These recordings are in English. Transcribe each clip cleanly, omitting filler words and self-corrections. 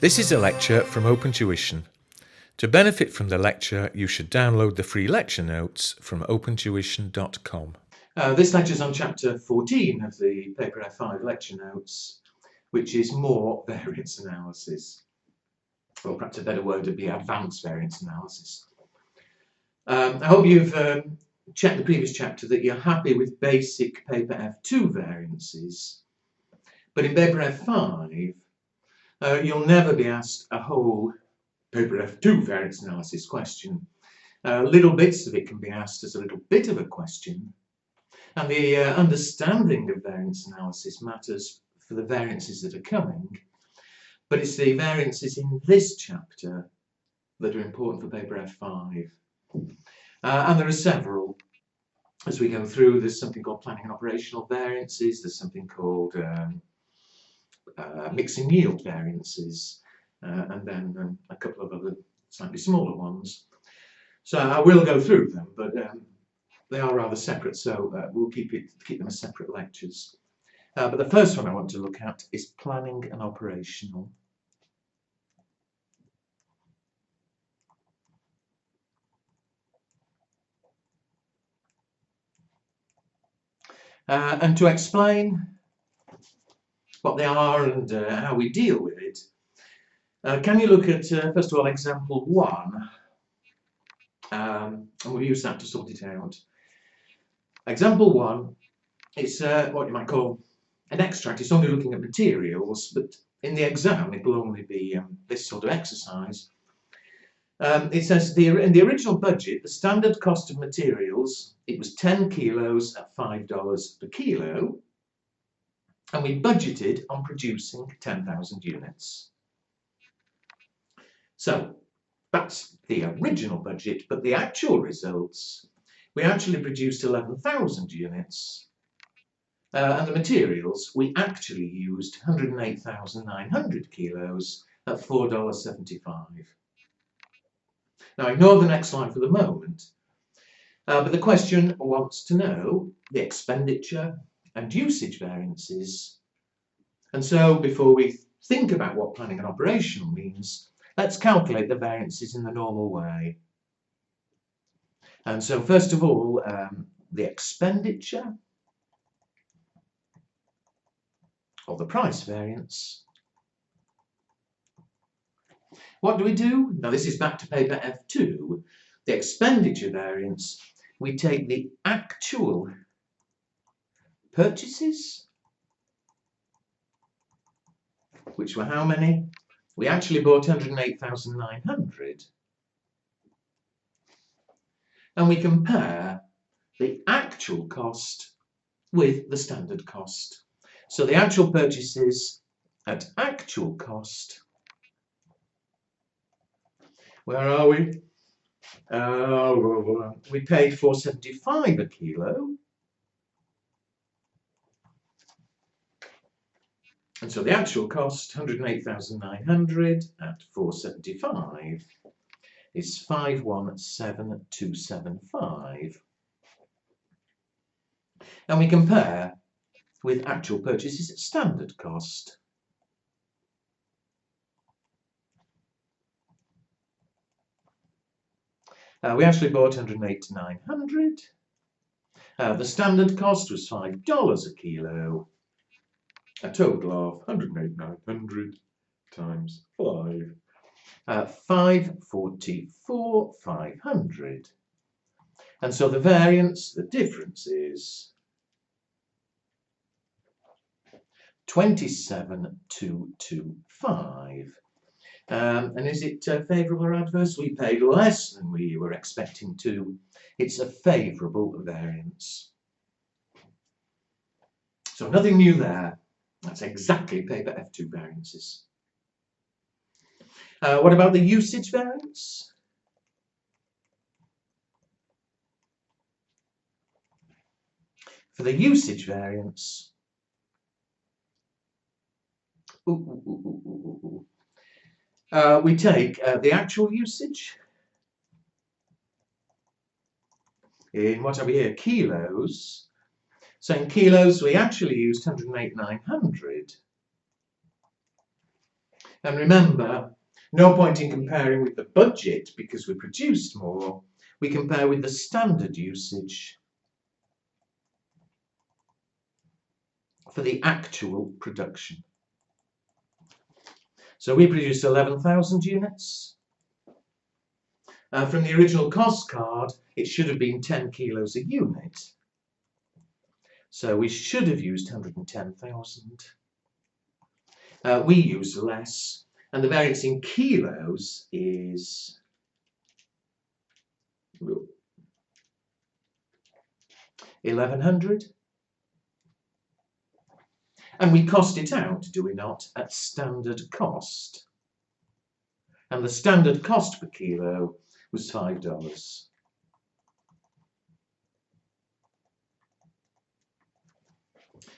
This is a lecture from OpenTuition. To benefit from the lecture, you should download the free lecture notes from opentuition.com. This lecture is on chapter 14 of the paper F5 lecture notes, which is more variance analysis. Or perhaps a better word would be advanced variance analysis. I hope you've checked the previous chapter that you're happy with basic paper F2 variances. But in paper F5, you'll never be asked a whole paper F2 variance analysis question. Little bits of it can be asked as a little bit of a question. And the understanding of variance analysis matters for the variances that are coming. But it's the variances in this chapter that are important for paper F5. And there are several. As we go through, there's something called planning and operational variances. There's something called mix and yield variances. And then a couple of other slightly smaller ones. So I will go through them, but they are rather separate, so we'll keep them as separate lectures. But the first one I want to look at is planning and operational. And to explain what they are and how we deal with it, can you look at, first of all, example 1? And we'll use that to sort it out. Example 1, it's what you might call an extract. It's only looking at materials, but in the exam it will only be this sort of exercise. It says in the original budget, the standard cost of materials, it was 10 kilos at $5 per kilo, and we budgeted on producing 10,000 units. So that's the original budget, but the actual results, we actually produced 11,000 units. And the materials, we actually used 108,900 kilos at $4.75. Now ignore the next line for the moment, but the question wants to know the expenditure and usage variances. And so before we think about what planning and operational means, let's calculate the variances in the normal way. And so first of all, the expenditure, or the price variance. What do we do? Now this is back to paper F2. The expenditure variance, we take the actual purchases, which were how many? We actually bought 108,900. And we compare the actual cost with the standard cost. So the actual purchases at actual cost. Where are we? We paid $4.75 a kilo. And so the actual cost, 108,900 at $4.75, is 517,275. And we compare with actual purchases at standard cost. We actually bought 108,900. The standard cost was $5 a kilo. A total of 108,900 times 5. 544,500. And so the variance, the difference is 27,225. And is it favourable or adverse? We paid less than we were expecting to. It's a favourable variance. So nothing new there. That's exactly paper F2 variances. What about the usage variance? For the usage variance, we take the actual usage in, what have we here, kilos. So in kilos, we actually used 108,900. And remember, no point in comparing with the budget because we produced more. We compare with the standard usage for the actual production. So we produced 11,000 units. From the original cost card, it should have been 10 kilos a unit. So we should have used 110,000. We used less, and the variance in kilos is 1,100. And we cost it out, do we not, at standard cost. And the standard cost per kilo was $5.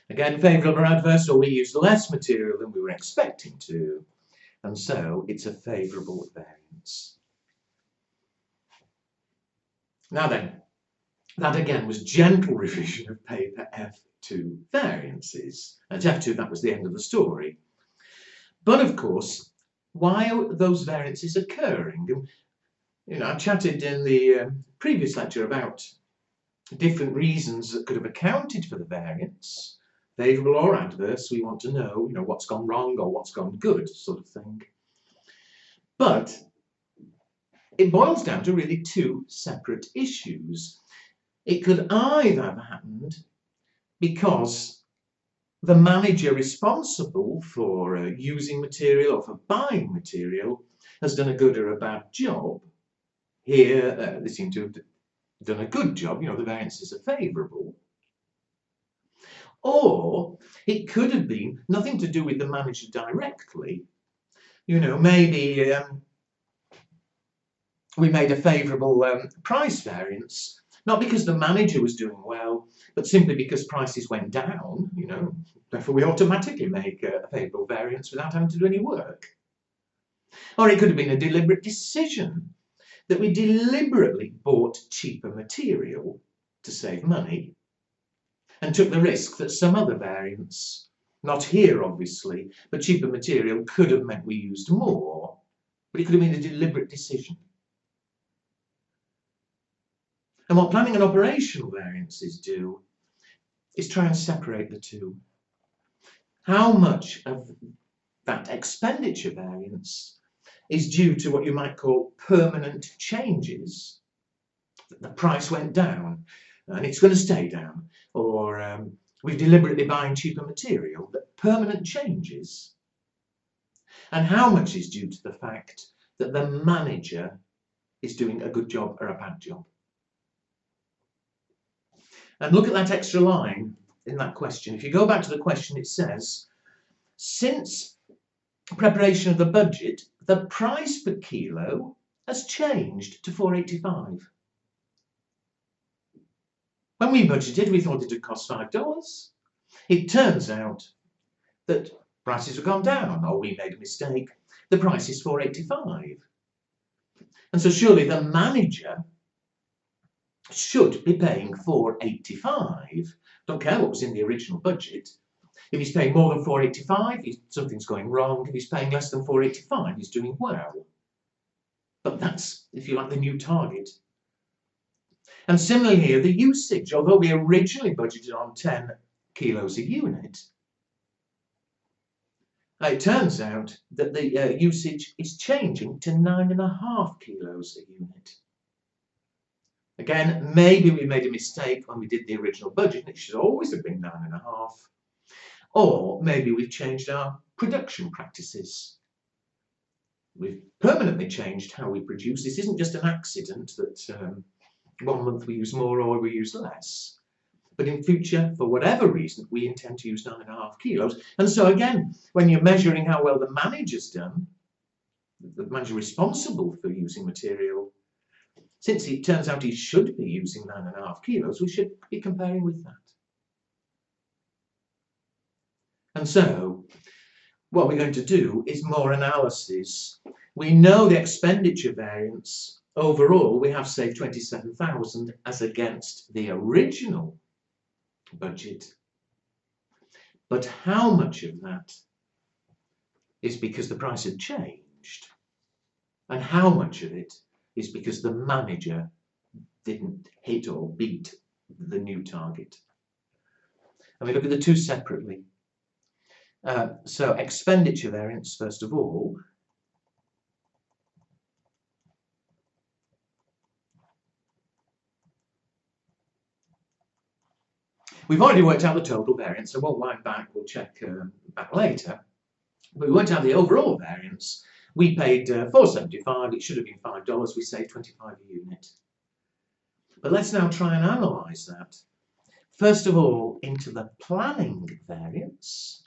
Again, favourable or adverse, or we used less material than we were expecting to, and so it's a favourable variance. Now then, that again was gentle revision of paper F2 variances. At F2, that was the end of the story. But of course, why are those variances occurring? And, I chatted in the previous lecture about different reasons that could have accounted for the variance. Favourable or adverse, we want to know, what's gone wrong or what's gone good, sort of thing. But it boils down to really two separate issues. It could either have happened because the manager responsible for using material or for buying material has done a good or a bad job. Here, they seem to have done a good job, the variances are favourable. Or it could have been nothing to do with the manager directly. Maybe we made a favourable price variance, not because the manager was doing well, but simply because prices went down, therefore we automatically make a favourable variance without having to do any work. Or it could have been a deliberate decision that we deliberately bought cheaper material to save money and took the risk that some other variance, not here obviously, but cheaper material could have meant we used more, but it could have been a deliberate decision. And what planning and operational variances do is try and separate the two. How much of that expenditure variance is due to what you might call permanent changes? The price went down and it's going to stay down, or we're deliberately buying cheaper material, but permanent changes. And how much is due to the fact that the manager is doing a good job or a bad job? And look at that extra line in that question. If you go back to the question, it says, since preparation of the budget, the price per kilo has changed to $4.85. When we budgeted, we thought it would cost $5. It turns out that prices have gone down, or we made a mistake. The price is $4.85. And so surely the manager should be paying $4.85. Don't care what was in the original budget. If he's paying more than $4.85, something's going wrong. If he's paying less than $4.85, he's doing well. But that's, if you like, the new target. And similarly here, the usage, although we originally budgeted on 10 kilos a unit, it turns out that the usage is changing to 9.5 kilos a unit. Again, maybe we made a mistake when we did the original budget, and it should always have been 9.5. Or maybe we've changed our production practices. We've permanently changed how we produce. This isn't just an accident that 1 month we use more or we use less. But in future, for whatever reason, we intend to use 9.5 kilos. And so again, when you're measuring how well the manager's done, the manager responsible for using material, since it turns out he should be using 9.5 kilos, we should be comparing with that. And so what we're going to do is more analysis. We know the expenditure variance. Overall, we have saved 27,000 as against the original budget. But how much of that is because the price had changed. And how much of it is because the manager didn't hit or beat the new target. And we look at the two separately. So expenditure variance, first of all. We've already worked out the total variance, so we'll wind back, we'll check back later. But we worked out the overall variance. We paid $4.75, it should have been $5, we saved 25 a unit. But let's now try and analyse that. First of all, into the planning variance.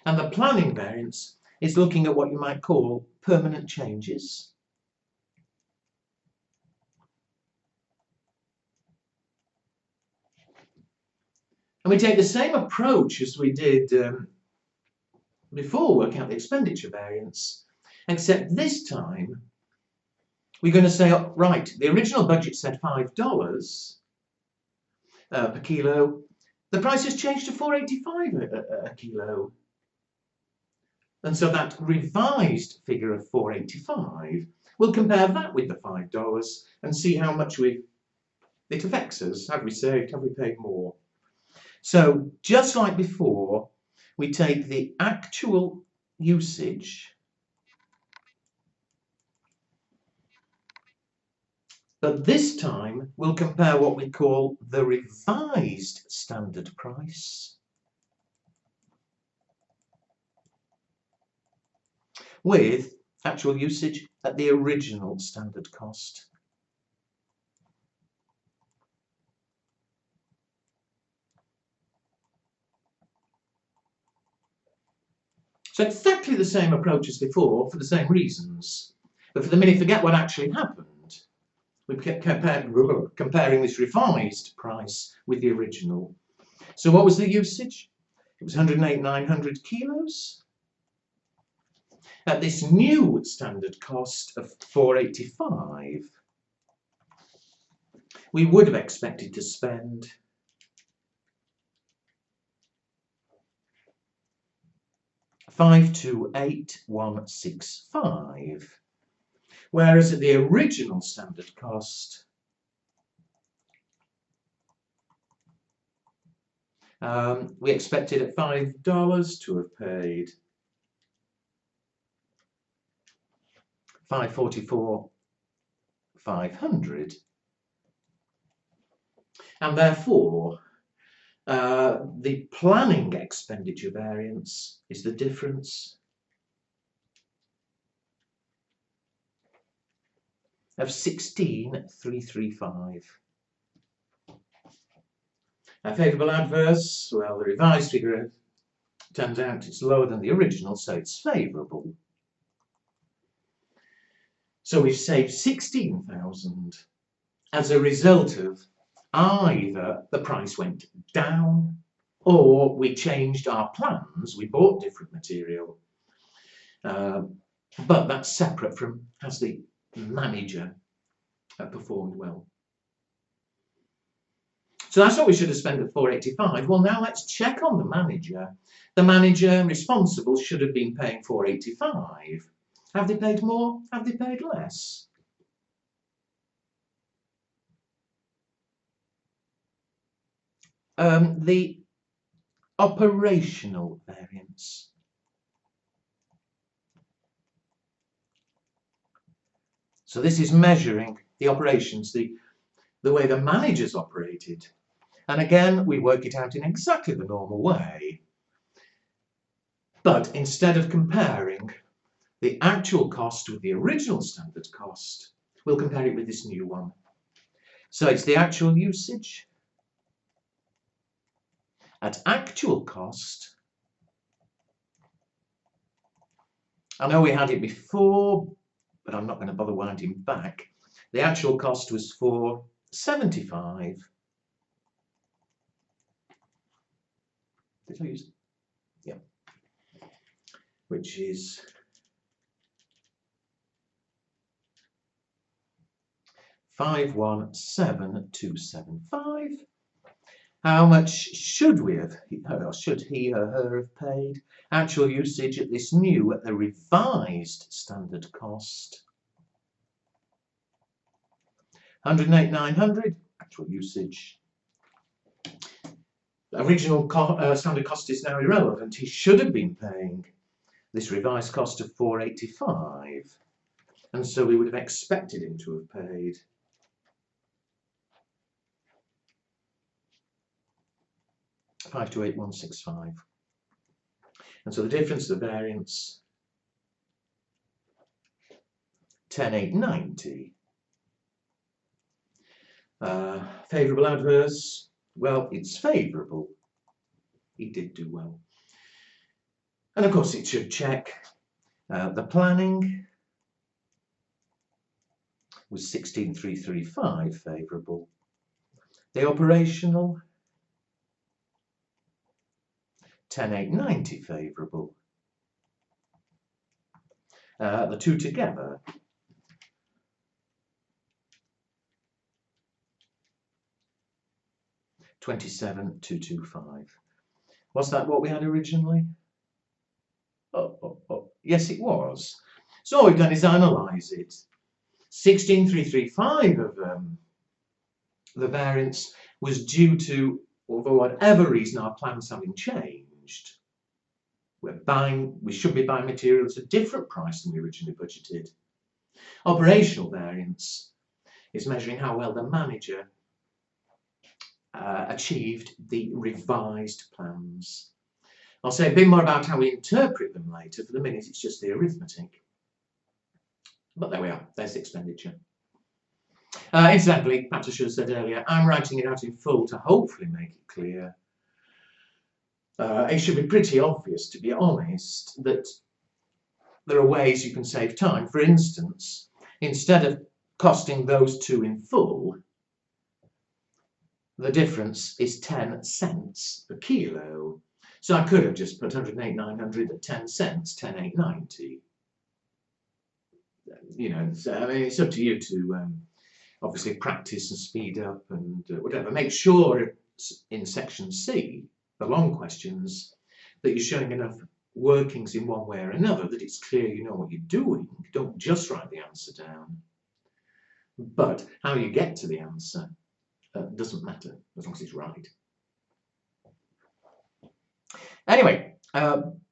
And the planning variance is looking at what you might call permanent changes. And we take the same approach as we did before working out the expenditure variance, except this time we're going to say, oh, right, the original budget said $5 per kilo. The price has changed to $4.85 a kilo. And so that revised figure of $4.85, we'll compare that with the $5 and see how much it affects us. Have we saved? Have we paid more? So just like before, we take the actual usage, but this time we'll compare what we call the revised standard price with actual usage at the original standard cost. So exactly the same approach as before for the same reasons. But for the minute, forget what actually happened. We kept comparing this revised price with the original. So what was the usage? It was 108,900 kilos. At this new standard cost of $4.85, we would have expected to spend $528,165, whereas at the original standard cost, we expected at $5 to have paid $544,500, and therefore the planning expenditure variance is the difference of 16,335. A favourable adverse, well, the revised figure turns out it's lower than the original, so it's favourable. So we've saved 16,000 as a result of either the price went down or we changed our plans, we bought different material. But that's separate from has the manager performed well. So that's what we should have spent at $4.85. Well, now let's check on the manager. The manager responsible should have been paying $4.85. Have they paid more? Have they paid less? The operational variance. So this is measuring the operations, the way the managers operated. And again, we work it out in exactly the normal way. But instead of comparing the actual cost with the original standard cost, we'll compare it with this new one. So it's the actual usage at actual cost. I know we had it before, but I'm not going to bother winding back. The actual cost was $4.75. Did I use it? Yeah. Which is $517,275. How much should we have, or should he or her have paid? Actual usage at this new, at the revised standard cost. 108,900, actual usage. Original standard cost is now irrelevant. He should have been paying this revised cost of 485, and so we would have expected him to have paid. £528,165. And so the difference, the variance, 10,890. Favourable, adverse. Well, it's favourable. He did do well. And of course, it should check. The planning was 16,335, favourable. The operational, 10,890, favourable. The two together, 27,225. Was that what we had originally? Oh. Yes, it was. So all we've done is analyse it. 16,335 of the variance was due to, or for whatever reason, our plans having changed. We should be buying materials at a different price than we originally budgeted. Operational variance is measuring how well the manager achieved the revised plans. I'll say a bit more about how we interpret them later. For the minute, it's just the arithmetic. But there we are. There's the expenditure. Incidentally, perhaps I should have said earlier, I'm writing it out in full to hopefully make it clear. It should be pretty obvious, to be honest, that there are ways you can save time. For instance, instead of costing those two in full, the difference is 10 cents per kilo. So I could have just put 108,900 at 10 cents, 10,890. You know, so, I mean, it's up to you to obviously practice and speed up and whatever. Make sure in section C, the long questions, that you're showing enough workings in one way or another, that it's clear you know what you're doing. Don't just write the answer down. But how you get to the answer doesn't matter, as long as it's right. Anyway,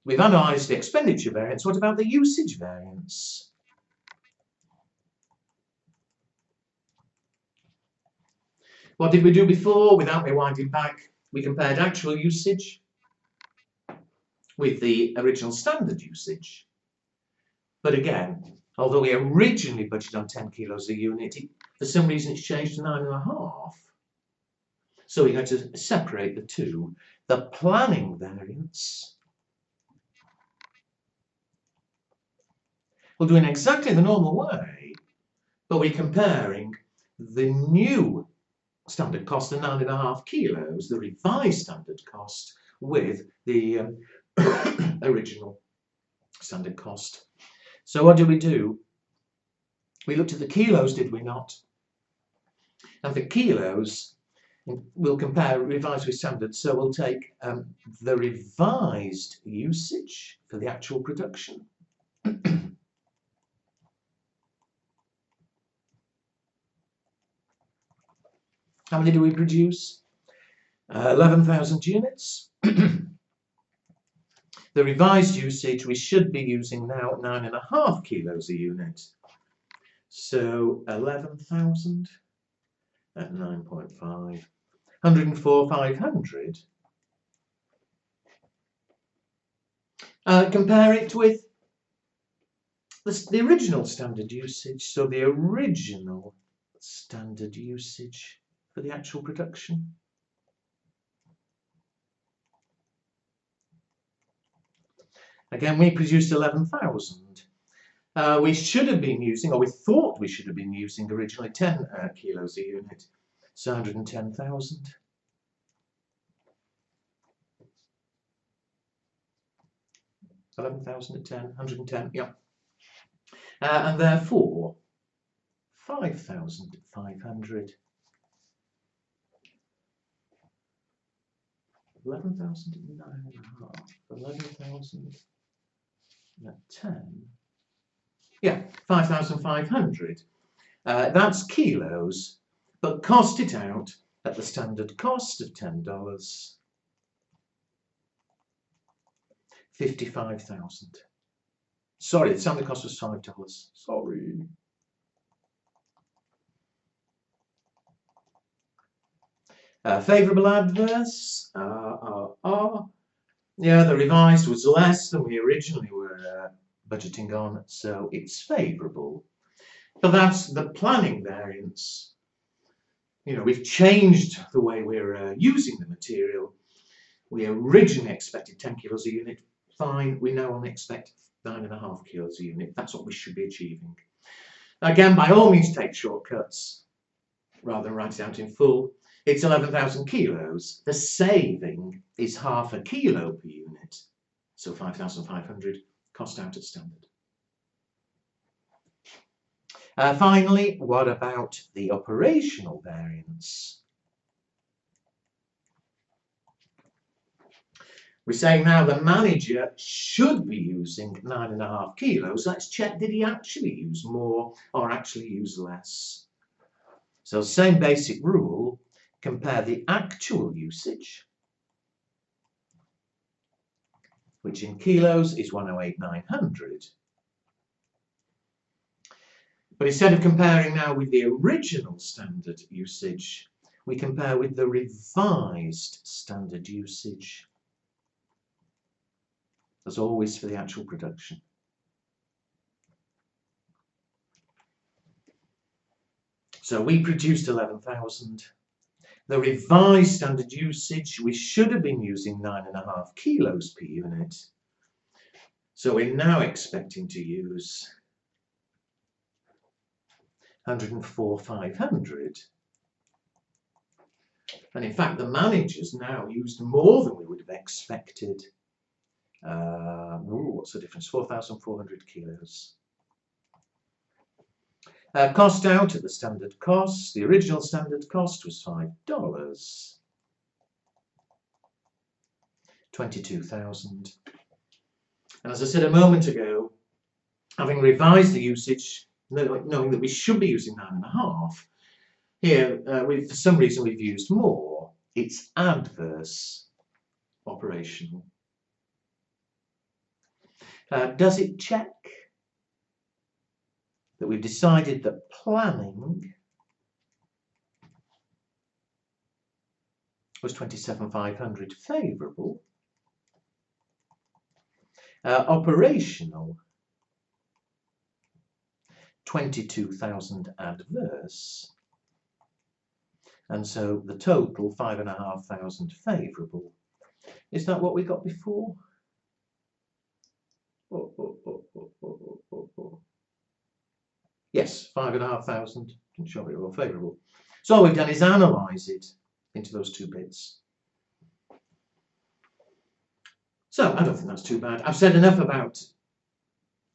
we've analysed the expenditure variance. What about the usage variance? What did we do before? Without me winding back, we compared actual usage with the original standard usage. But again, although we originally budgeted on 10 kilos a unit, for some reason it's changed to 9.5. So we had to separate the two. The planning variance, we'll do it in exactly the normal way, but we're comparing the new standard cost, the 9.5 kilos, the revised standard cost, with the original standard cost. So what did we do? We looked at the kilos, did we not? And the kilos, we'll compare revised with standard, so we'll take the revised usage for the actual production. How many do we produce? 11,000 units. The revised usage, we should be using now 9.5 kilos a unit. So 11,000 at 9.5. 104,500. Compare it with the original standard usage. So the original standard usage for the actual production. Again, we produced 11,000. We should have been using, or we thought we should have been using originally 10 kilos a unit. So 110,000. 11,000 at 10, 110, yeah. And therefore, 5,500. 11,000 at 9.5, 11,000 at 10. Yeah, 5,500. That's kilos, but cost it out at the standard cost of $10. 55,000. Sorry, the standard cost was $5. Sorry. Favourable adverse. Yeah, the revised was less than we originally were budgeting on, so it's favourable. But that's the planning variance. You know, we've changed the way we're using the material. We originally expected 10 kilos a unit. Fine, we now only expect 9.5 kilos a unit. That's what we should be achieving. Again, by all means, take shortcuts rather than write it out in full. It's 11,000 kilos. The saving is half a kilo per unit. So 5,500 cost out at standard. Finally, what about the operational variance? We're saying now the manager should be using 9.5 kilos. Let's check, did he actually use more or actually use less? So same basic rule, compare the actual usage, which in kilos is 108,900. But instead of comparing now with the original standard usage, we compare with the revised standard usage. As always for the actual production. So we produced 11,000. The revised standard usage, we should have been using 9.5 kilos per unit. So we're now expecting to use 104,500. And in fact, the managers now used more than we would have expected. What's the difference? 4,400 kilos. Cost out at the standard cost. The original standard cost was $5. 22,000. And as I said a moment ago, having revised the usage, knowing that we should be using 9.5, here, for some reason we've used more. It's adverse operational. Does it check that we've decided that planning was 27,500 favourable, operational 22,000 adverse, and so the total 5,500 favourable. Is that what we got before? Yes, 5,500. Didn't show it all favourable. So all we've done is analyse it into those two bits. So I don't think that's too bad. I've said enough about,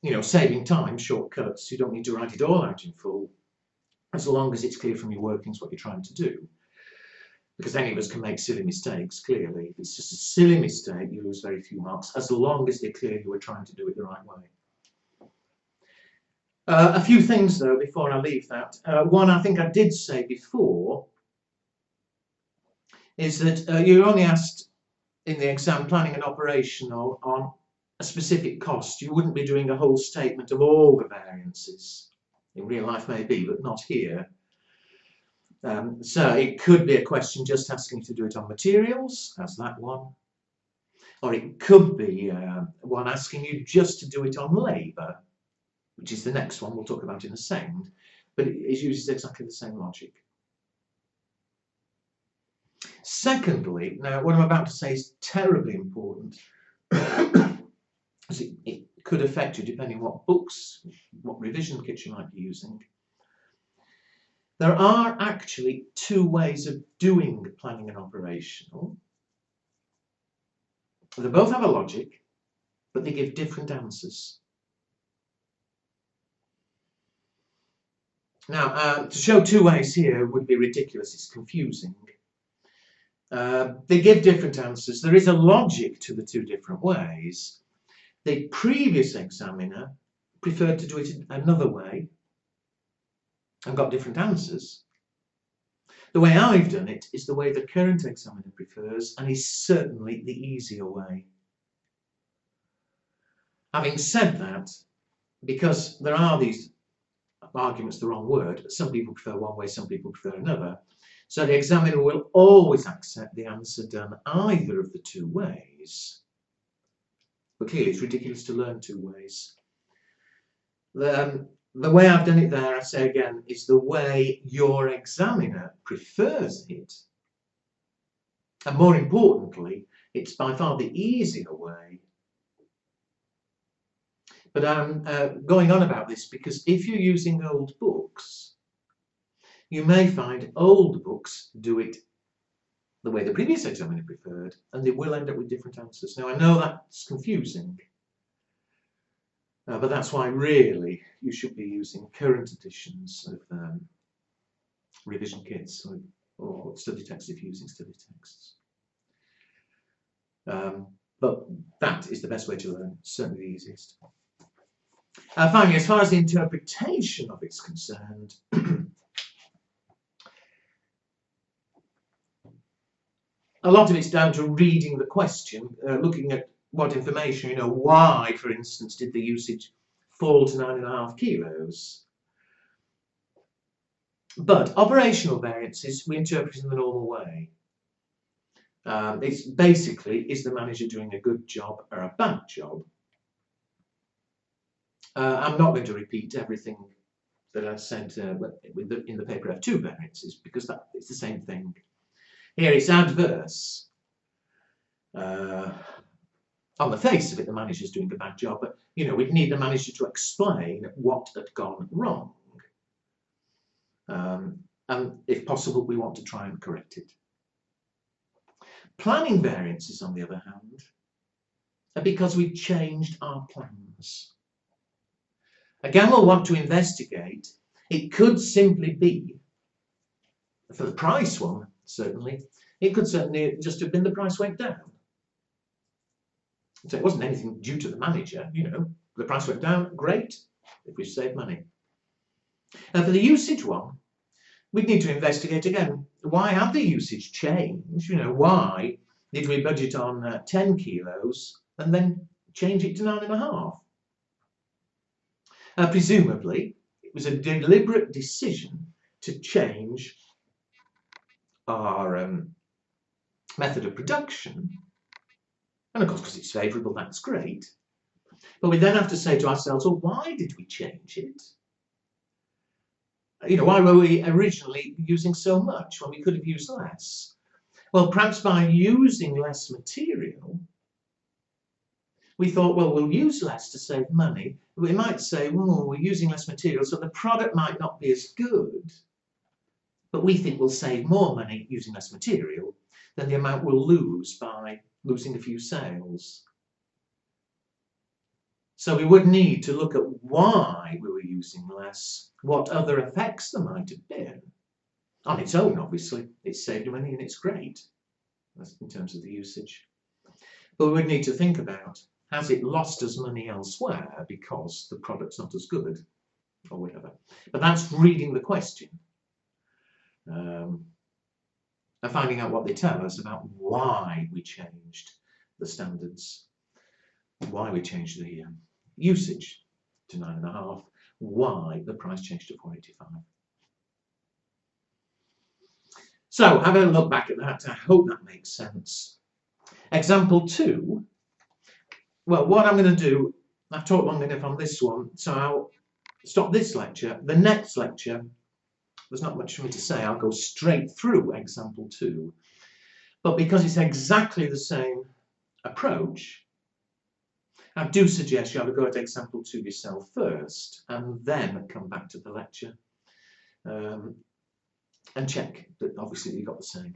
you know, saving time, shortcuts. You don't need to write it all out in full, as long as it's clear from your workings what you're trying to do. Because any of us can make silly mistakes, clearly. If it's just a silly mistake, you lose very few marks, as long as they're clear you were trying to do it the right way. A few things, though, before I leave that. One, I think I did say before, is that you're only asked in the exam planning and operational on a specific cost. You wouldn't be doing a whole statement of all the variances. In real life, maybe, but not here. So it could be a question just asking you to do it on materials, as that one. Or it could be one asking you just to do it on labour, which is the next one we'll talk about in a second, but it uses exactly the same logic. Secondly, now what I'm about to say is terribly important, because it could affect you depending what books, what revision kits you might be using. There are actually two ways of doing planning and operational. They both have a logic, but they give different answers. Now, to show two ways here would be ridiculous, it's confusing. They give different answers. There is a logic to the two different ways. The previous examiner preferred to do it another way and got different answers. The way I've done it is the way the current examiner prefers, and is certainly the easier way. Having said that, because there are these arguments, the wrong word, some people prefer one way, some people prefer another, so the examiner will always accept the answer done either of the two ways. But clearly it's ridiculous to learn two ways. The way I've done it there, I say again, is the way your examiner prefers it. And more importantly, it's by far the easier way. But I'm going on about this because if you're using old books, you may find old books do it the way the previous examiner preferred, and they will end up with different answers. Now, I know that's confusing, but that's why really you should be using current editions of revision kits or study texts if you're using study texts. But that is the best way to learn, certainly the easiest. Finally, as far as the interpretation of it's concerned, a lot of it's down to reading the question, looking at what information, why, for instance, did the usage fall to 9.5 kilos? But operational variances we interpret in the normal way. It's basically, is the manager doing a good job or a bad job? I'm not going to repeat everything that I said in the paper F2 variances, because it's the same thing. Here it's adverse. On the face of it, the manager's doing a bad job, but we'd need the manager to explain what had gone wrong. And if possible, we want to try and correct it. Planning variances, on the other hand, are because we changed our plans. Again, we'll want to investigate. It could simply be, for the price one, certainly, it could certainly just have been the price went down. So it wasn't anything due to the manager, the price went down, great, if we save money. And for the usage one, we'd need to investigate again, why had the usage changed? Why did we budget on 10 kilos and then change it to 9.5? Presumably, it was a deliberate decision to change our method of production. And of course, because it's favourable, that's great. But we then have to say to ourselves, well, why did we change it? Why were we originally using so much when we could have used less? Well, perhaps by using less material, we thought, well, we'll use less to save money. We might say, well, we're using less material, so the product might not be as good, but we think we'll save more money using less material than the amount we'll lose by losing a few sales. So we would need to look at why we were using less, what other effects there might have been. On its own, obviously, it saved money and it's great, that's in terms of the usage. But we would need to think about, has it lost us money elsewhere because the product's not as good, or whatever. But that's reading the question. And finding out what they tell us about why we changed the standards, why we changed the usage to 9.5, why the price changed to 4.85. So have a look back at that. I hope that makes sense. Example 2. Well, what I'm going to do, I've talked long enough on this one, so I'll stop this lecture. The next lecture, there's not much for me to say. I'll go straight through example 2. But because it's exactly the same approach, I do suggest you have a go at example 2 yourself first, and then come back to the lecture and check that obviously you got the same.